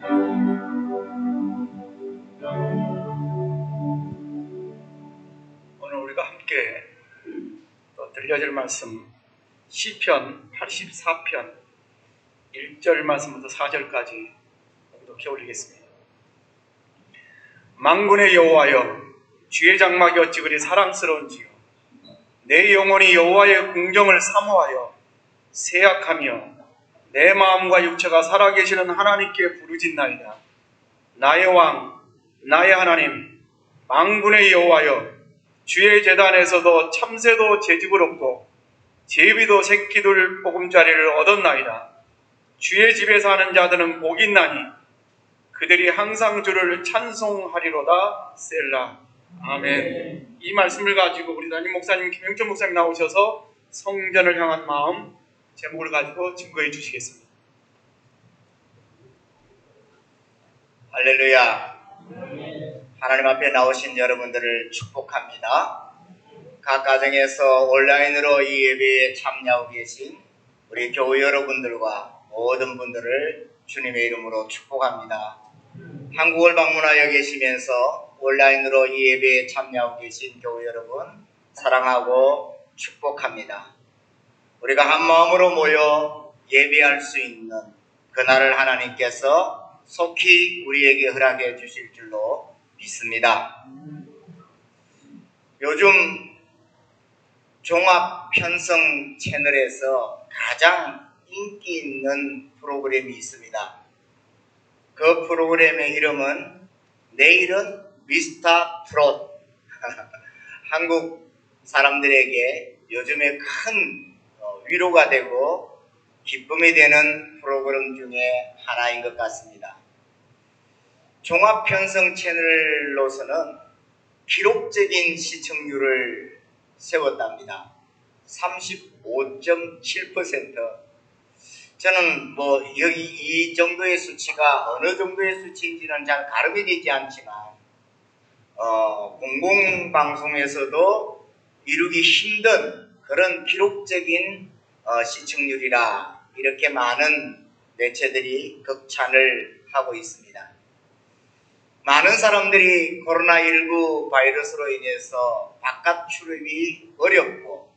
오늘 우리가 함께 또 들려줄 말씀 시편 84편 1절 말씀부터 4절까지 이렇게 올리겠습니다. 만군의 여호와여, 주의 장막이 어찌 그리 사랑스러운지요. 내 영혼이 여호와의 궁정을 사모하여 세약하며 내 마음과 육체가 살아계시는 하나님께 부르짖나이다. 나의 왕, 나의 하나님, 만군의 여호와여, 주의 제단에서도 참새도 제집을 얻고 제비도 새끼들 보금자리를 얻었나이다. 주의 집에 사는 자들은 복이 있나니 그들이 항상 주를 찬송하리로다. 셀라. 아멘. 이 말씀을 가지고 우리 담임 목사님 김영철 목사님 나오셔서 성전을 향한 마음 제목을 가지고 증거해 주시겠습니다. 할렐루야. 하나님 앞에 나오신 여러분들을 축복합니다. 각 가정에서 온라인으로 이 예배에 참여하고 계신 우리 교회 여러분들과 모든 분들을 주님의 이름으로 축복합니다. 한국을 방문하여 계시면서 온라인으로 이 예배에 참여하고 계신 교회 여러분 사랑하고 축복합니다. 우리가 한 마음으로 모여 예배할 수 있는 그날을 하나님께서 속히 우리에게 허락해 주실 줄로 믿습니다. 요즘 종합 편성 채널에서 가장 인기 있는 프로그램이 있습니다. 그 프로그램의 이름은 내일은 미스터 트롯. 한국 사람들에게 요즘에 큰 위로가 되고 기쁨이 되는 프로그램 중에 하나인 것 같습니다. 종합 편성 채널로서는 기록적인 시청률을 세웠답니다. 35.7%. 저는 여기 이 정도의 수치가 어느 정도의 수치인지는 잘 가름이 되지 않지만 공공방송에서도 이루기 힘든 그런 기록적인 시청률이라 이렇게 많은 매체들이 극찬을 하고 있습니다. 많은 사람들이 코로나19 바이러스로 인해서 바깥 출입이 어렵고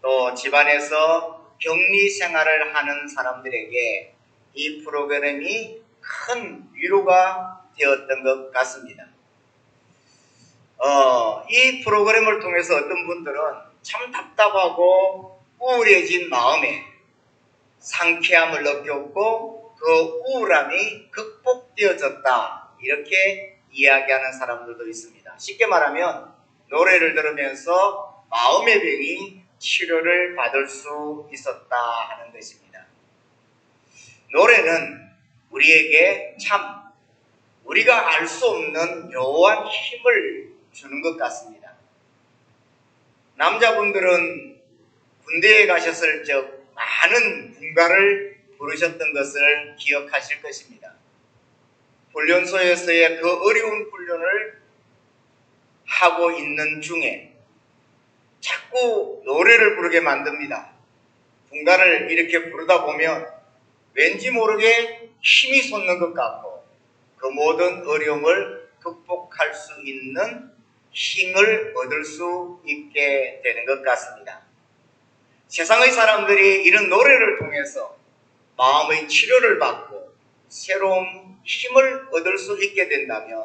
또 집안에서 격리 생활을 하는 사람들에게 이 프로그램이 큰 위로가 되었던 것 같습니다. 이 프로그램을 통해서 어떤 분들은 참 답답하고 우울해진 마음에 상쾌함을 느꼈고 그 우울함이 극복되어졌다. 이렇게 이야기하는 사람들도 있습니다. 쉽게 말하면 노래를 들으면서 마음의 병이 치료를 받을 수 있었다 하는 것입니다. 노래는 우리에게 참 우리가 알 수 없는 묘한 힘을 주는 것 같습니다. 남자분들은 군대에 가셨을 적 많은 군가를 부르셨던 것을 기억하실 것입니다. 훈련소에서의 그 어려운 훈련을 하고 있는 중에 자꾸 노래를 부르게 만듭니다. 군가를 이렇게 부르다 보면 왠지 모르게 힘이 솟는 것 같고 그 모든 어려움을 극복할 수 있는 힘을 얻을 수 있게 되는 것 같습니다. 세상의 사람들이 이런 노래를 통해서 마음의 치료를 받고 새로운 힘을 얻을 수 있게 된다면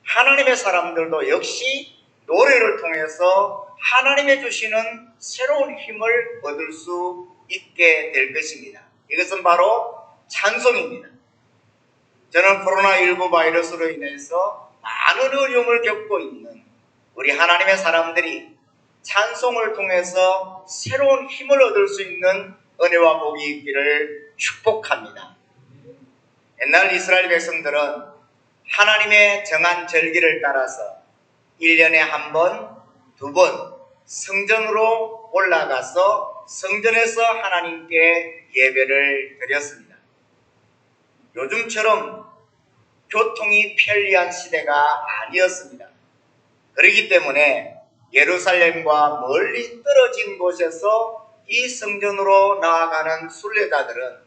하나님의 사람들도 역시 노래를 통해서 하나님의 주시는 새로운 힘을 얻을 수 있게 될 것입니다. 이것은 바로 찬송입니다. 저는 코로나19 바이러스로 인해서 많은 어려움을 겪고 있는 우리 하나님의 사람들이 찬송을 통해서 새로운 힘을 얻을 수 있는 은혜와 복이 있기를 축복합니다. 옛날 이스라엘 백성들은 하나님의 정한 절기를 따라서 1년에 한 번, 두 번 성전으로 올라가서 성전에서 하나님께 예배를 드렸습니다. 요즘처럼 교통이 편리한 시대가 아니었습니다. 그렇기 때문에 예루살렘과 멀리 떨어진 곳에서 이 성전으로 나아가는 순례자들은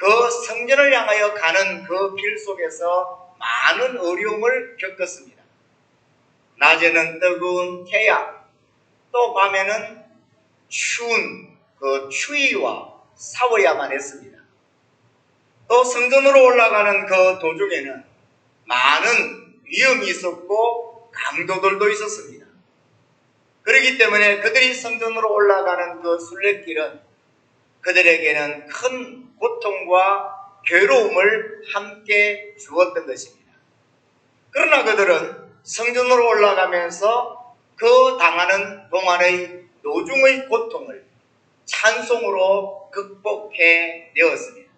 그 성전을 향하여 가는 그 길 속에서 많은 어려움을 겪었습니다. 낮에는 뜨거운 태양, 또 밤에는 추운 그 추위와 싸워야만 했습니다. 또 성전으로 올라가는 그 도중에는 많은 위험이 있었고 강도들도 있었습니다. 그렇기 때문에 그들이 성전으로 올라가는 그 순례길은 그들에게는 큰 고통과 괴로움을 함께 주었던 것입니다. 그러나 그들은 성전으로 올라가면서 그 당하는 동안의 노중의 고통을 찬송으로 극복해 내었습니다.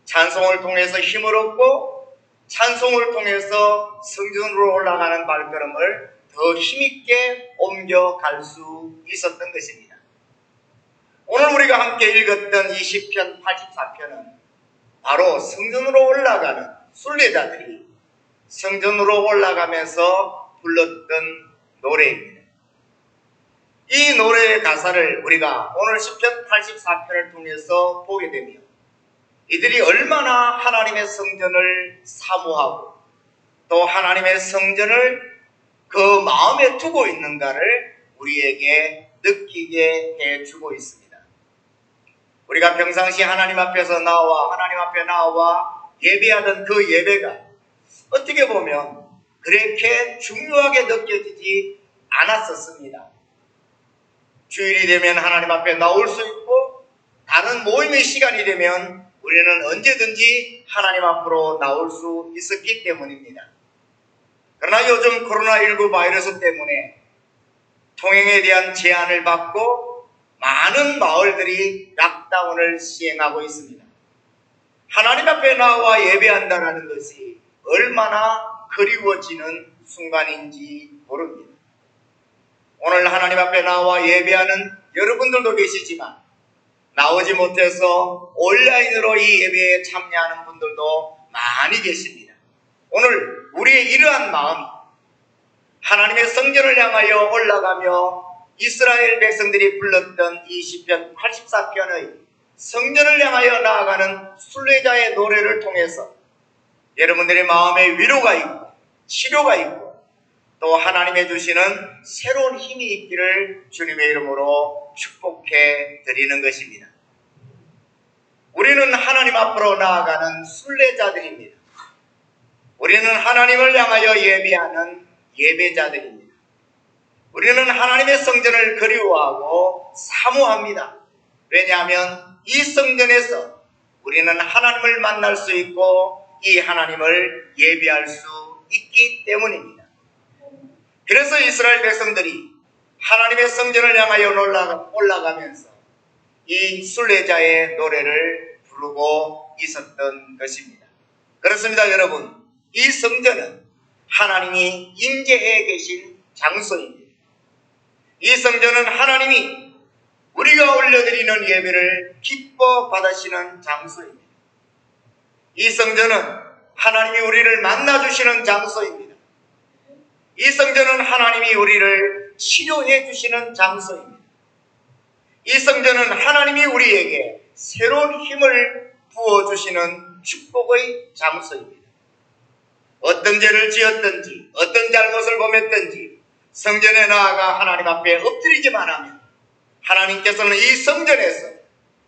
찬송을 통해서 힘을 얻고 찬송을 통해서 성전으로 올라가는 발걸음을 더 힘있게 옮겨갈 수 있었던 것입니다. 오늘 우리가 함께 읽었던 이 시편 84편은 바로 성전으로 올라가는 순례자들이 성전으로 올라가면서 불렀던 노래입니다. 이 노래의 가사를 우리가 오늘 시편 84편을 통해서 보게 되면 이들이 얼마나 하나님의 성전을 사모하고 또 하나님의 성전을 그 마음에 두고 있는가를 우리에게 느끼게 해주고 있습니다. 우리가 평상시 하나님 앞에 나와 예배하던 그 예배가 어떻게 보면 그렇게 중요하게 느껴지지 않았었습니다. 주일이 되면 하나님 앞에 나올 수 있고 다른 모임의 시간이 되면 우리는 언제든지 하나님 앞으로 나올 수 있었기 때문입니다. 그러나 요즘 코로나19 바이러스 때문에 통행에 대한 제한을 받고 많은 마을들이 락다운을 시행하고 있습니다. 하나님 앞에 나와 예배한다는 것이 얼마나 그리워지는 순간인지 모릅니다. 오늘 하나님 앞에 나와 예배하는 여러분들도 계시지만 나오지 못해서 온라인으로 이 예배에 참여하는 분들도 많이 계십니다. 오늘 우리의 이러한 마음이 하나님의 성전을 향하여 올라가며 이스라엘 백성들이 불렀던 이 시편 84편의 성전을 향하여 나아가는 순례자의 노래를 통해서 여러분들의 마음에 위로가 있고 치료가 있고 또 하나님의 주시는 새로운 힘이 있기를 주님의 이름으로 축복해 드리는 것입니다. 우리는 하나님 앞으로 나아가는 순례자들입니다. 우리는 하나님을 향하여 예배하는 예배자들입니다. 우리는 하나님의 성전을 그리워하고 사모합니다. 왜냐하면 이 성전에서 우리는 하나님을 만날 수 있고 이 하나님을 예배할 수 있기 때문입니다. 그래서 이스라엘 백성들이 하나님의 성전을 향하여 올라가면서 이 순례자의 노래를 부르고 있었던 것입니다. 그렇습니다, 여러분. 이 성전은 하나님이 임재해 계신 장소입니다. 이 성전은 하나님이 우리가 올려드리는 예배를 기뻐 받으시는 장소입니다. 이 성전은 하나님이 우리를 만나주시는 장소입니다. 이 성전은 하나님이 우리를 치료해 주시는 장소입니다. 이 성전은 하나님이 우리에게 새로운 힘을 부어주시는 축복의 장소입니다. 어떤 죄를 지었든지 어떤 잘못을 범했든지 성전에 나아가 하나님 앞에 엎드리기만 하면 하나님께서는 이 성전에서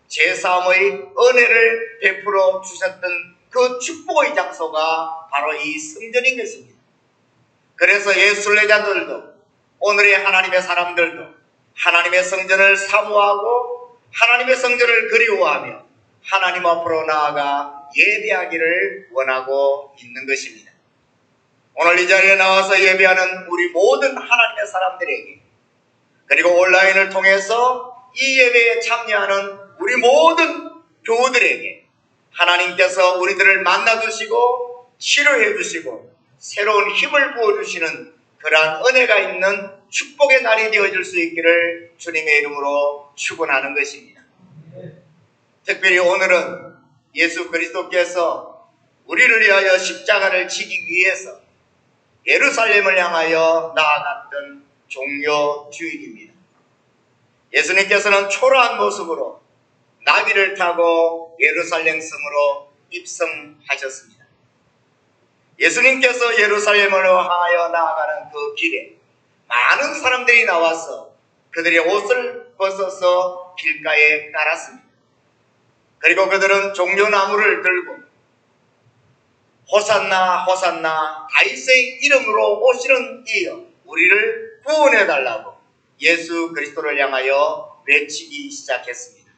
제사함의 은혜를 베풀어 주셨던 그 축복의 장소가 바로 이 성전인 것입니다. 그래서 예순례자들도 오늘의 하나님의 사람들도 하나님의 성전을 사모하고 하나님의 성전을 그리워하며 하나님 앞으로 나아가 예배하기를 원하고 있는 것입니다. 오늘 이 자리에 나와서 예배하는 우리 모든 하나님의 사람들에게 그리고 온라인을 통해서 이 예배에 참여하는 우리 모든 교우들에게 하나님께서 우리들을 만나주시고 치료해 주시고 새로운 힘을 부어주시는 그러한 은혜가 있는 축복의 날이 되어줄 수 있기를 주님의 이름으로 축원하는 것입니다. 특별히 오늘은 예수 그리스도께서 우리를 위하여 십자가를 지기 위해서 예루살렘을 향하여 나아갔던 종려 주일입니다. 예수님께서는 초라한 모습으로 나귀를 타고 예루살렘 성으로 입성하셨습니다. 예수님께서 예루살렘으로 향하여 나아가는 그 길에 많은 사람들이 나와서 그들의 옷을 벗어서 길가에 깔았습니다. 그리고 그들은 종려나무를 들고 호산나 호산나 다윗의 이름으로 오시는 이여 우리를 구원해달라고 예수 그리스도를 향하여 외치기 시작했습니다.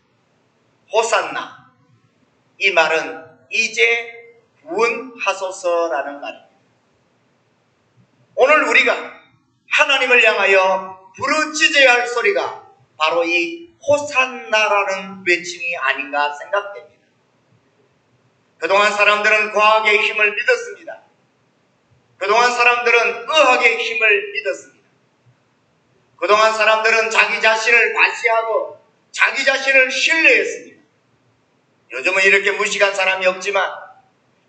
호산나, 이 말은 이제 구원하소서라는 말입니다. 오늘 우리가 하나님을 향하여 부르짖어야 할 소리가 바로 이 호산나라는 외침이 아닌가 생각됩니다. 그동안 사람들은 과학의 힘을 믿었습니다. 그동안 사람들은 의학의 힘을 믿었습니다. 그동안 사람들은 자기 자신을 과시하고 자기 자신을 신뢰했습니다. 요즘은 이렇게 무식한 사람이 없지만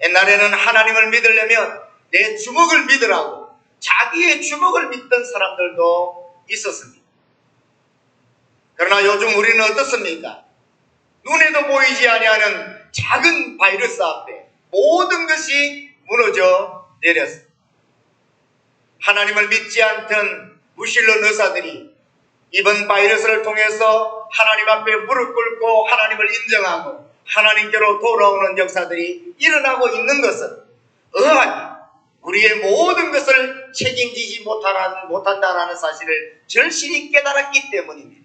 옛날에는 하나님을 믿으려면 내 주먹을 믿으라고 자기의 주먹을 믿던 사람들도 있었습니다. 그러나 요즘 우리는 어떻습니까? 눈에도 보이지 아니하는 작은 바이러스 앞에 모든 것이 무너져 내렸습니다. 하나님을 믿지 않던 무신론 의사들이 이번 바이러스를 통해서 하나님 앞에 무릎 꿇고 하나님을 인정하고 하나님께로 돌아오는 역사들이 일어나고 있는 것은 의학이 우리의 모든 것을 책임지지 못한다라는 사실을 절실히 깨달았기 때문입니다.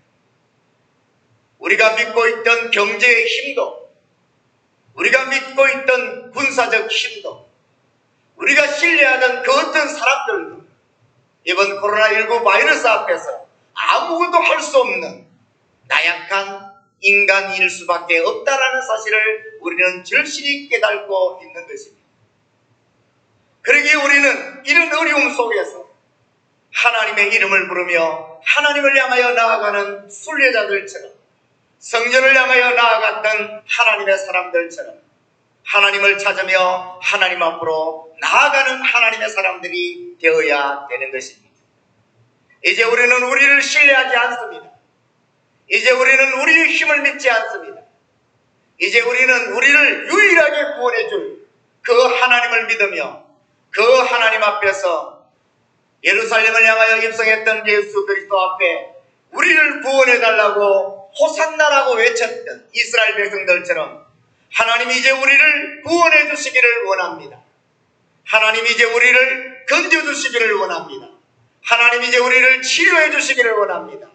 우리가 믿고 있던 경제의 힘도, 우리가 믿고 있던 군사적 힘도, 우리가 신뢰하던 그 어떤 사람들도 이번 코로나19 바이러스 앞에서 아무것도 할 수 없는 나약한 인간일 수밖에 없다라는 사실을 우리는 절실히 깨닫고 있는 것입니다. 그러기에 우리는 이런 어려움 속에서 하나님의 이름을 부르며 하나님을 향하여 나아가는 순례자들처럼 성전을 향하여 나아갔던 하나님의 사람들처럼 하나님을 찾으며 하나님 앞으로 나아가는 하나님의 사람들이 되어야 되는 것입니다. 이제 우리는 우리를 신뢰하지 않습니다. 이제 우리는 우리의 힘을 믿지 않습니다. 이제 우리는 우리를 유일하게 구원해줄 그 하나님을 믿으며 그 하나님 앞에서 예루살렘을 향하여 입성했던 예수 그리스도 앞에 우리를 구원해달라고 호산나라고 외쳤던 이스라엘 백성들처럼 하나님 이제 우리를 구원해 주시기를 원합니다. 하나님 이제 우리를 건져 주시기를 원합니다. 하나님 이제 우리를 치료해 주시기를 원합니다.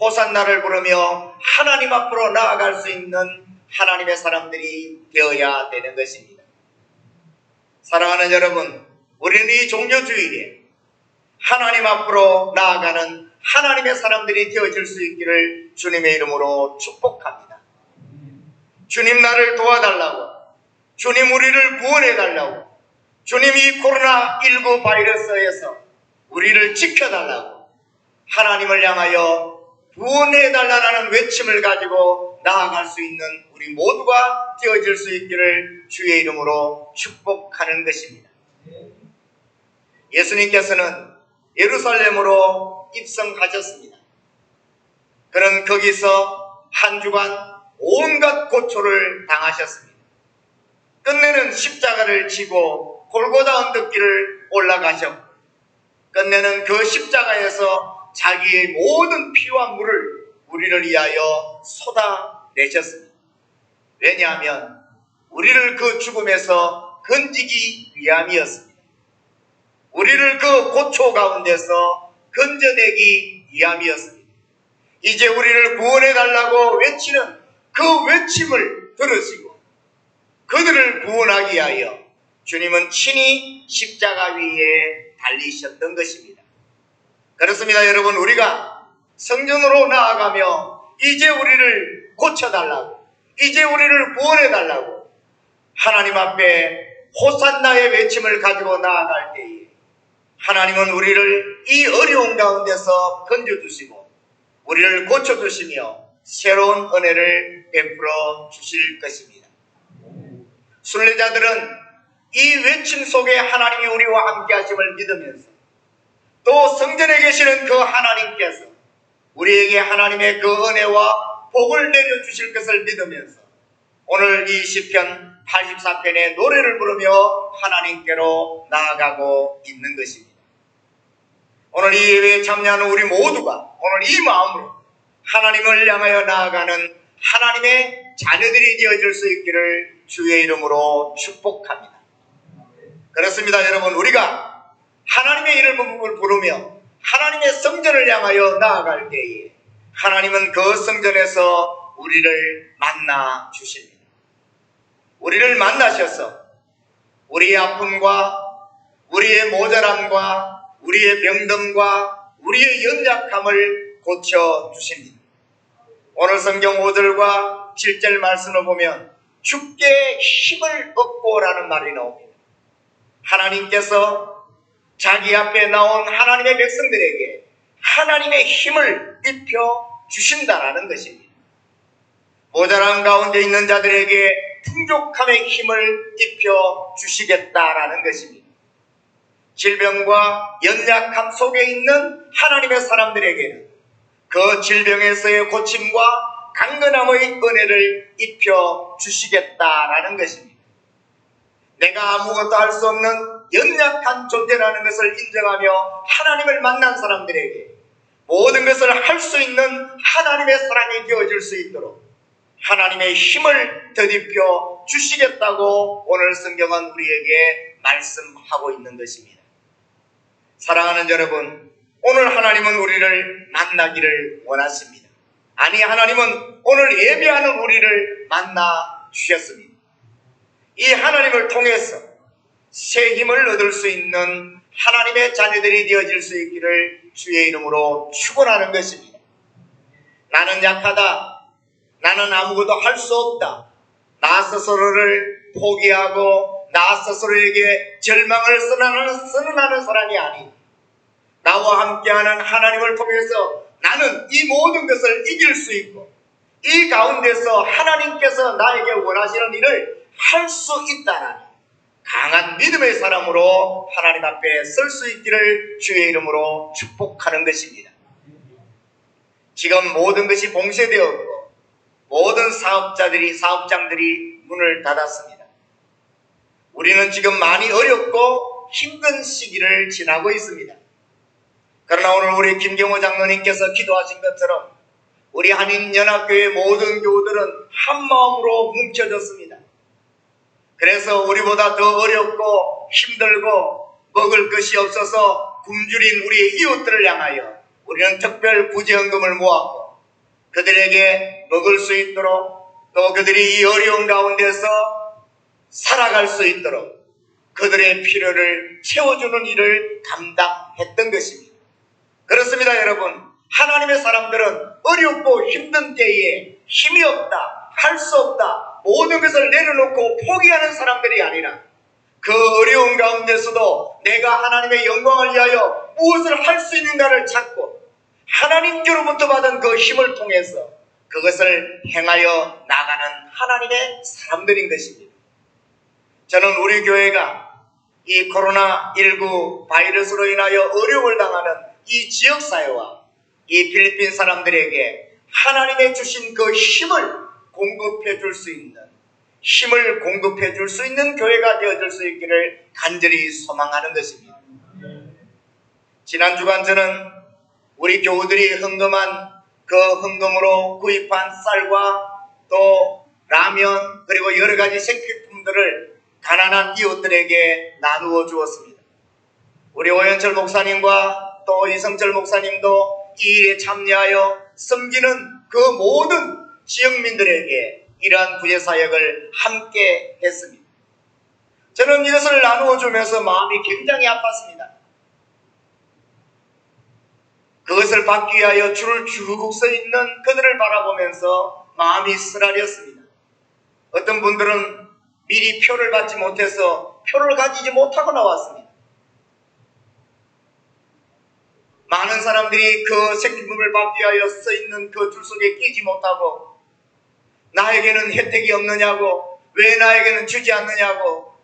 호산나를 부르며 하나님 앞으로 나아갈 수 있는 하나님의 사람들이 되어야 되는 것입니다. 사랑하는 여러분, 우리는 이 종료주일에 하나님 앞으로 나아가는 하나님의 사람들이 되어질 수 있기를 주님의 이름으로 축복합니다. 주님 나를 도와달라고, 주님 우리를 구원해달라고, 주님 이 코로나19 바이러스에서 우리를 지켜달라고 하나님을 향하여 구원해달라는 외침을 가지고 나아갈 수 있는 우리 모두가 되어질 수 있기를 주의 이름으로 축복하는 것입니다. 예수님께서는 예루살렘으로 입성하셨습니다. 그는 거기서 한 주간 온갖 고초를 당하셨습니다. 끝내는 십자가를 지고 골고다 언덕길을 올라가셨고 끝내는 그 십자가에서 자기의 모든 피와 물을 우리를 위하여 쏟아내셨습니다. 왜냐하면 우리를 그 죽음에서 건지기 위함이었습니다. 우리를 그 고초 가운데서 건져내기 위함이었습니다. 이제 우리를 구원해달라고 외치는 그 외침을 들으시고 그들을 구원하기 위하여 주님은 친히 십자가 위에 달리셨던 것입니다. 그렇습니다. 여러분, 우리가 성전으로 나아가며 이제 우리를 고쳐달라고, 이제 우리를 구원해달라고 하나님 앞에 호산나의 외침을 가지고 나아갈 때에 하나님은 우리를 이 어려운 가운데서 건져주시고 우리를 고쳐주시며 새로운 은혜를 베풀어 주실 것입니다. 순례자들은 이 외침 속에 하나님이 우리와 함께 하심을 믿으면서 또 성전에 계시는 그 하나님께서 우리에게 하나님의 그 은혜와 복을 내려주실 것을 믿으면서 오늘 이 시편 84편의 노래를 부르며 하나님께로 나아가고 있는 것입니다. 오늘 이 예배에 참여하는 우리 모두가 오늘 이 마음으로 하나님을 향하여 나아가는 하나님의 자녀들이 되어질 수 있기를 주의 이름으로 축복합니다. 그렇습니다. 여러분, 우리가 하나님의 이름을 부르며 하나님의 성전을 향하여 나아갈 때에 하나님은 그 성전에서 우리를 만나 주십니다. 우리를 만나셔서 우리의 아픔과 우리의 모자람과 우리의 병듦과 우리의 연약함을 고쳐주십니다. 오늘 성경 5절과 7절 말씀을 보면 주께 힘을 얻고라는 말이 나옵니다. 하나님께서 자기 앞에 나온 하나님의 백성들에게 하나님의 힘을 입혀 주신다라는 것입니다. 모자람 가운데 있는 자들에게 풍족함의 힘을 입혀 주시겠다라는 것입니다. 질병과 연약함 속에 있는 하나님의 사람들에게는 그 질병에서의 고침과 강건함의 은혜를 입혀 주시겠다라는 것입니다. 내가 아무것도 할 수 없는 연약한 존재라는 것을 인정하며 하나님을 만난 사람들에게 모든 것을 할 수 있는 하나님의 사람이 되어질 수 있도록 하나님의 힘을 덧입혀 주시겠다고 오늘 성경은 우리에게 말씀하고 있는 것입니다. 사랑하는 여러분, 오늘 하나님은 우리를 만나기를 원하십니다. 아니, 하나님은 오늘 예배하는 우리를 만나 주셨습니다. 이 하나님을 통해서 새 힘을 얻을 수 있는 하나님의 자녀들이 되어질 수 있기를 주의 이름으로 축원하는 것입니다. 나는 약하다. 나는 아무것도 할 수 없다. 나 스스로를 포기하고 나 스스로에게 절망을 선언하는 사람이 아닌 나와 함께하는 하나님을 통해서 나는 이 모든 것을 이길 수 있고 이 가운데서 하나님께서 나에게 원하시는 일을 할 수 있다는 강한 믿음의 사람으로 하나님 앞에 설 수 있기를 주의 이름으로 축복하는 것입니다. 지금 모든 것이 봉쇄되었고 모든 사업장들이 문을 닫았습니다. 우리는 지금 많이 어렵고 힘든 시기를 지나고 있습니다. 그러나 오늘 우리 김경호 장로님께서 기도하신 것처럼 우리 한인연합교회 모든 교우들은 한 마음으로 뭉쳐졌습니다. 그래서 우리보다 더 어렵고 힘들고 먹을 것이 없어서 굶주린 우리의 이웃들을 향하여 우리는 특별 구제헌금을 모았고 그들에게 먹을 수 있도록 또 그들이 이 어려운 가운데서 살아갈 수 있도록 그들의 필요를 채워주는 일을 감당했던 것입니다. 그렇습니다, 여러분. 하나님의 사람들은 어렵고 힘든 때에 힘이 없다, 할 수 없다, 모든 것을 내려놓고 포기하는 사람들이 아니라 그 어려운 가운데서도 내가 하나님의 영광을 위하여 무엇을 할 수 있는가를 찾고 하나님께로부터 받은 그 힘을 통해서 그것을 행하여 나가는 하나님의 사람들인 것입니다. 저는 우리 교회가 이 코로나19 바이러스로 인하여 어려움을 당하는 이 지역사회와 이 필리핀 사람들에게 하나님의 주신 그 힘을 공급해 줄 수 있는 교회가 되어질 수 있기를 간절히 소망하는 것입니다. 지난 주간 저는 우리 교우들이 헌금한 그 헌금으로 구입한 쌀과 또 라면 그리고 여러 가지 생필품들을 가난한 이웃들에게 나누어 주었습니다. 우리 오현철 목사님과 또 이성철 목사님도 이 일에 참여하여 섬기는 그 모든 지역민들에게 이러한 구제사역을 함께 했습니다. 저는 이것을 나누어 주면서 마음이 굉장히 아팠습니다. 그것을 받기 위하여 줄을 쭉 서 있는 그들을 바라보면서 마음이 쓰라렸습니다. 어떤 분들은 미리 표를 받지 못해서 표를 가지지 못하고 나왔습니다. 많은 사람들이 그 생필품을 받기 위하여 서 있는 그 줄 속에 끼지 못하고 나에게는 혜택이 없느냐고 왜 나에게는 주지 않느냐고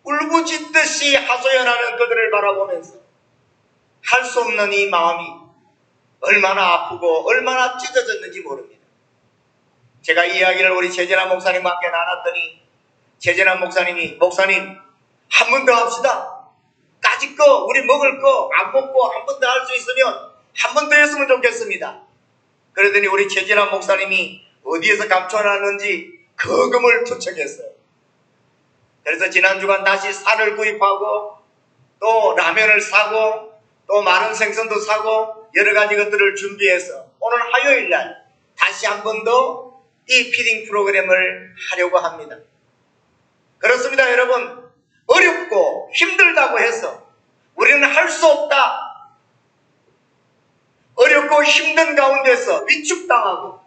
울부짖듯이 하소연하는 그들을 바라보면서 할 수 없는 이 마음이 얼마나 아프고 얼마나 찢어졌는지 모릅니다. 제가 이야기를 우리 최재남 목사님과 함께 나눴더니 최재남 목사님이 목사님 한 번 더 합시다. 까짓 거 우리 먹을 거 안 먹고 한 번 더 할 수 있으면 한 번 더 했으면 좋겠습니다. 그러더니 우리 최재남 목사님이 어디에서 감춰놨는지 거금을 투척했어요. 그래서 지난 주간 다시 쌀을 구입하고 또 라면을 사고 또 마른 생선도 사고 여러 가지 것들을 준비해서 오늘 화요일 날 다시 한 번 더 이 피딩 프로그램을 하려고 합니다. 그렇습니다, 여러분. 어렵고 힘들다고 해서 우리는 할 수 없다. 어렵고 힘든 가운데서 위축당하고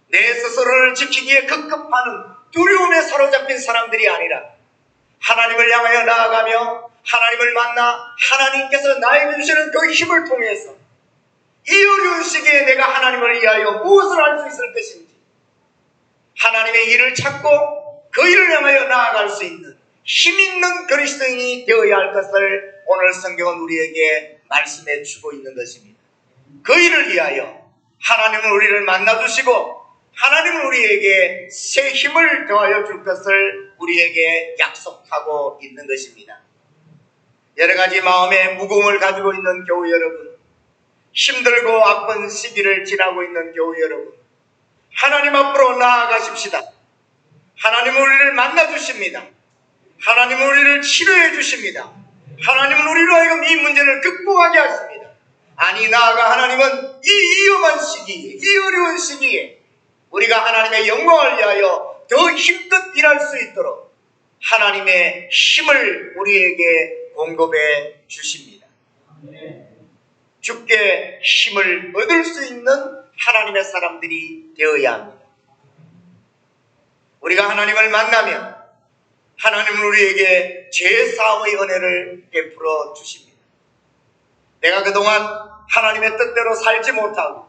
내 스스로를 지키기에 급급하는 두려움에 사로잡힌 사람들이 아니라 하나님을 향하여 나아가며 하나님을 만나 하나님께서 나에게 주시는 그 힘을 통해서 이 어려운 시기에 내가 하나님을 위하여 무엇을 할 수 있을 것인지 하나님의 일을 찾고 그 일을 향하여 나아갈 수 있는 힘있는 그리스도인이 되어야 할 것을 오늘 성경은 우리에게 말씀해 주고 있는 것입니다. 그 일을 위하여 하나님은 우리를 만나주시고 하나님은 우리에게 새 힘을 더하여 줄 것을 우리에게 약속하고 있는 것입니다. 여러 가지 마음의 무거움을 가지고 있는 교우 여러분, 힘들고 아픈 시기를 지나고 있는 교우 여러분, 하나님 앞으로 나아가십시다. 하나님은 우리를 만나주십니다. 하나님은 우리를 치료해 주십니다. 하나님은 우리로 하여금 이 문제를 극복하게 하십니다. 아니 나아가 하나님은 이 위험한 시기에, 이 어려운 시기에 우리가 하나님의 영광을 위하여 더 힘껏 일할 수 있도록 하나님의 힘을 우리에게 공급해 주십니다. 주께 힘을 얻을 수 있는 하나님의 사람들이 되어야 합니다. 우리가 하나님을 만나면 하나님은 우리에게 죄사함의 은혜를 베풀어 주십니다. 내가 그동안 하나님의 뜻대로 살지 못하고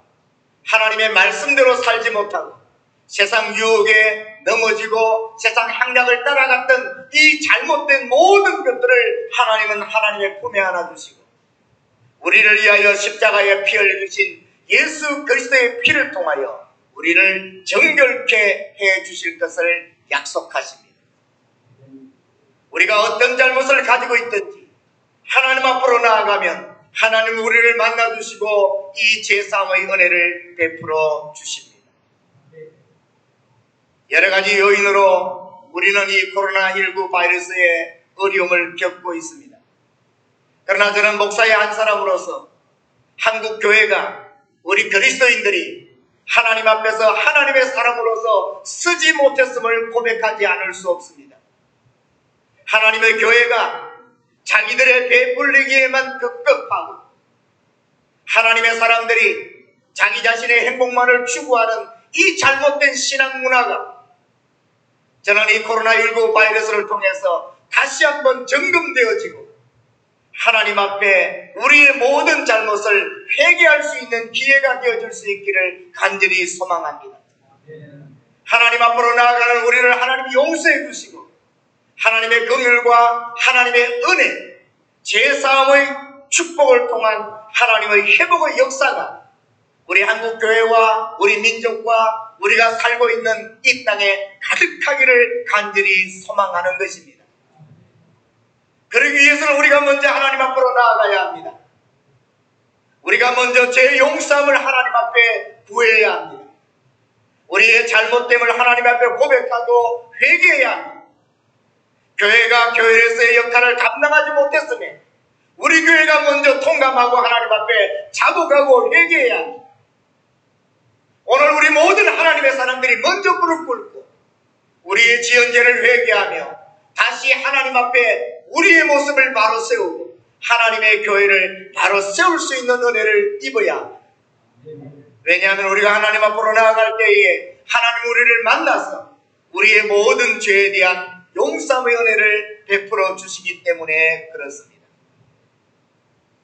하나님의 말씀대로 살지 못하고 세상 유혹에 넘어지고 세상 향락을 따라갔던 이 잘못된 모든 것들을 하나님은 하나님의 품에 안아주시고 우리를 위하여 십자가에 피 흘려주신 예수 그리스도의 피를 통하여 우리를 정결케 해주실 것을 약속하십니다. 우리가 어떤 잘못을 가지고 있든지 하나님 앞으로 나아가면 하나님은 우리를 만나주시고 이 제사함의 은혜를 베풀어 주십니다. 여러 가지 요인으로 우리는 이 코로나19 바이러스의 어려움을 겪고 있습니다. 그러나 저는 목사의 한 사람으로서 한국 교회가 우리 그리스도인들이 하나님 앞에서 하나님의 사람으로서 쓰지 못했음을 고백하지 않을 수 없습니다. 하나님의 교회가 자기들의 베풀리기에만 급급하고 하나님의 사람들이 자기 자신의 행복만을 추구하는 이 잘못된 신앙 문화가 저는 이 코로나19 바이러스를 통해서 다시 한번 점검되어지고 하나님 앞에 우리의 모든 잘못을 회개할 수 있는 기회가 되어줄 수 있기를 간절히 소망합니다. 하나님 앞으로 나아가는 우리를 하나님이 용서해 주시고 하나님의 긍휼과 하나님의 은혜, 제사함의 축복을 통한 하나님의 회복의 역사가 우리 한국교회와 우리 민족과 우리가 살고 있는 이 땅에 가득하기를 간절히 소망하는 것입니다. 그러기 위해서는 우리가 먼저 하나님 앞으로 나아가야 합니다. 우리가 먼저 죄 용서함을 하나님 앞에 구해야 합니다. 우리의 잘못됨을 하나님 앞에 고백하고 회개해야 합니다. 교회가 교회에서의 역할을 감당하지 못했으면 우리 교회가 먼저 통감하고 하나님 앞에 자복하고 회개해야 합니다. 오늘 우리 모든 하나님의 사람들이 먼저 무릎 꿇고 우리의 지은 죄를 회개하며 다시 하나님 앞에 우리의 모습을 바로 세우고 하나님의 교회를 바로 세울 수 있는 은혜를 입어야 합니다. 왜냐하면 우리가 하나님 앞으로 나아갈 때에 하나님 우리를 만나서 우리의 모든 죄에 대한 용서의 은혜를 베풀어 주시기 때문에 그렇습니다.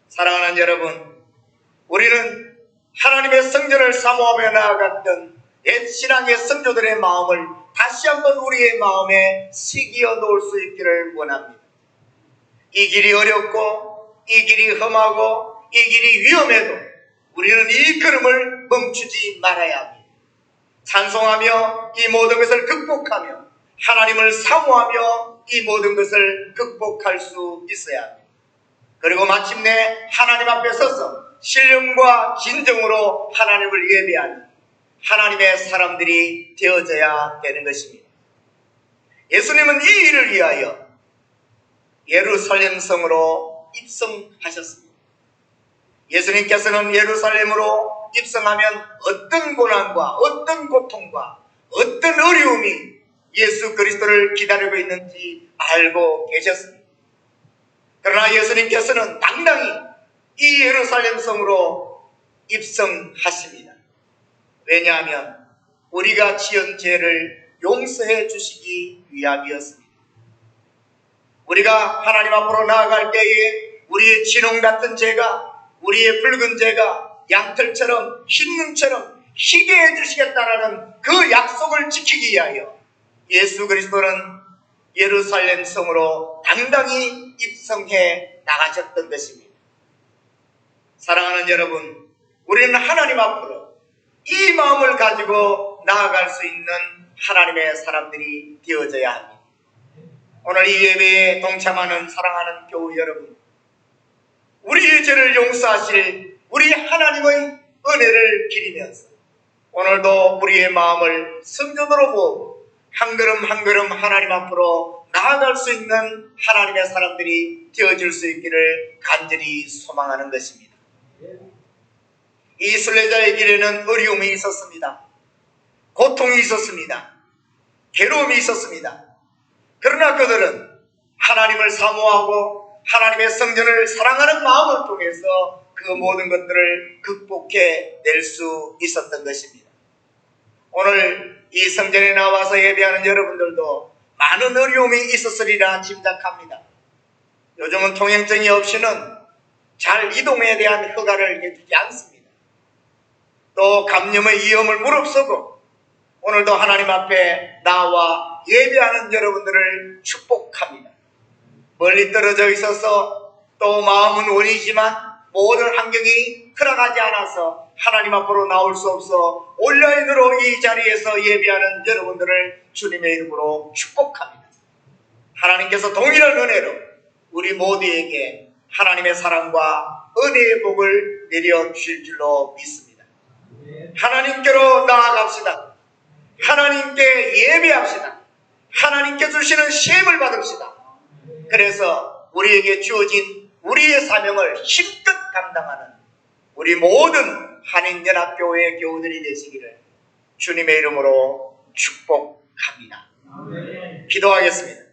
사랑하는 여러분, 우리는 하나님의 성전을 사모하며 나아갔던 옛 신앙의 성도들의 마음을 다시 한번 우리의 마음에 새기어 놓을 수 있기를 원합니다. 이 길이 어렵고 이 길이 험하고 이 길이 위험해도 우리는 이 걸음을 멈추지 말아야 합니다. 찬송하며 이 모든 것을 극복하며 하나님을 사모하며 이 모든 것을 극복할 수 있어야 합니다. 그리고 마침내 하나님 앞에 서서 신령과 진정으로 하나님을 예배하는 하나님의 사람들이 되어져야 되는 것입니다. 예수님은 이 일을 위하여 예루살렘 성으로 입성하셨습니다. 예수님께서는 예루살렘으로 입성하면 어떤 고난과 어떤 고통과 어떤 어려움이 예수 그리스도를 기다리고 있는지 알고 계셨습니다. 그러나 예수님께서는 당당히 이 예루살렘 성으로 입성하십니다. 왜냐하면 우리가 지은 죄를 용서해 주시기 위함이었습니다. 우리가 하나님 앞으로 나아갈 때에 우리의 진홍 같은 죄가, 우리의 붉은 죄가 양털처럼 흰 눈처럼 희게 해주시겠다라는 그 약속을 지키기 위하여 예수 그리스도는 예루살렘 성으로 당당히 입성해 나가셨던 것입니다. 사랑하는 여러분, 우리는 하나님 앞으로 이 마음을 가지고 나아갈 수 있는 하나님의 사람들이 되어져야 합니다. 오늘 이 예배에 동참하는 사랑하는 교우 여러분, 우리의 죄를 용서하실 우리 하나님의 은혜를 기리면서 오늘도 우리의 마음을 성전으로 모으고 한 걸음 한 걸음 하나님 앞으로 나아갈 수 있는 하나님의 사람들이 되어질 수 있기를 간절히 소망하는 것입니다. 이 순례자의 길에는 어려움이 있었습니다. 고통이 있었습니다. 괴로움이 있었습니다. 그러나 그들은 하나님을 사모하고 하나님의 성전을 사랑하는 마음을 통해서 그 모든 것들을 극복해 낼 수 있었던 것입니다. 오늘 이 성전에 나와서 예배하는 여러분들도 많은 어려움이 있었으리라 짐작합니다. 요즘은 통행증이 없이는 잘 이동에 대한 허가를 해주지 않습니다. 또 감염의 위험을 무릅쓰고 오늘도 하나님 앞에 나와 예배하는 여러분들을 축복합니다. 멀리 떨어져 있어서 또 마음은 원이지만 모든 환경이 흘러가지 않아서 하나님 앞으로 나올 수 없어 온라인으로 이 자리에서 예배하는 여러분들을 주님의 이름으로 축복합니다. 하나님께서 동일한 은혜로 우리 모두에게 하나님의 사랑과 은혜의 복을 내려주실 줄로 믿습니다. 하나님께로 나아갑시다. 하나님께 예배합시다. 하나님께 주시는 시험을 받읍시다. 그래서 우리에게 주어진 우리의 사명을 힘껏 감당하는 우리 모든 한인연합교회 교우들이 되시기를 주님의 이름으로 축복합니다. 기도하겠습니다.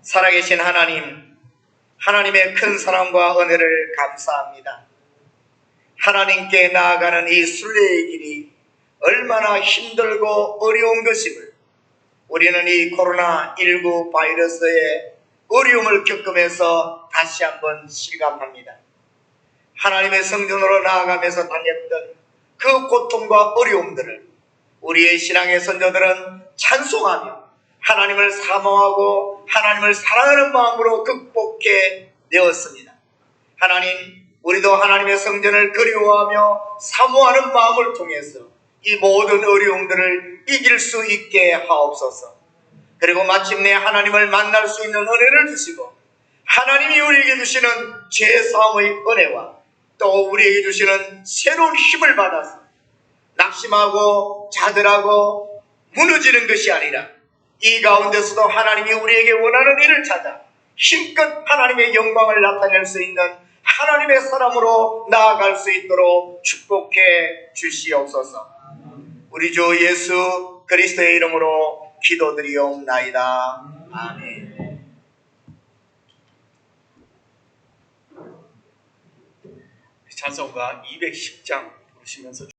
살아계신 하나님, 하나님의 큰 사랑과 은혜를 감사합니다. 하나님께 나아가는 이 순례의 길이 얼마나 힘들고 어려운 것임을 우리는 이 코로나19 바이러스의 어려움을 겪으면서 다시 한번 실감합니다. 하나님의 성전으로 나아가면서 당했던 그 고통과 어려움들을 우리의 신앙의 선조들은 찬송하며 하나님을 사모하고 하나님을 사랑하는 마음으로 극복해 내었습니다. 하나님, 우리도 하나님의 성전을 그리워하며 사모하는 마음을 통해서 이 모든 어려움들을 이길 수 있게 하옵소서. 그리고 마침내 하나님을 만날 수 있는 은혜를 주시고 하나님이 우리에게 주시는 죄사함의 은혜와 또 우리에게 주시는 새로운 힘을 받아서 낙심하고 자들하고 무너지는 것이 아니라 이 가운데서도 하나님이 우리에게 원하는 일을 찾아 힘껏 하나님의 영광을 나타낼 수 있는 하나님의 사람으로 나아갈 수 있도록 축복해 주시옵소서. 우리 주 예수 그리스도의 이름으로 기도드리옵나이다. 아멘. 찬송가 210장 부르시면서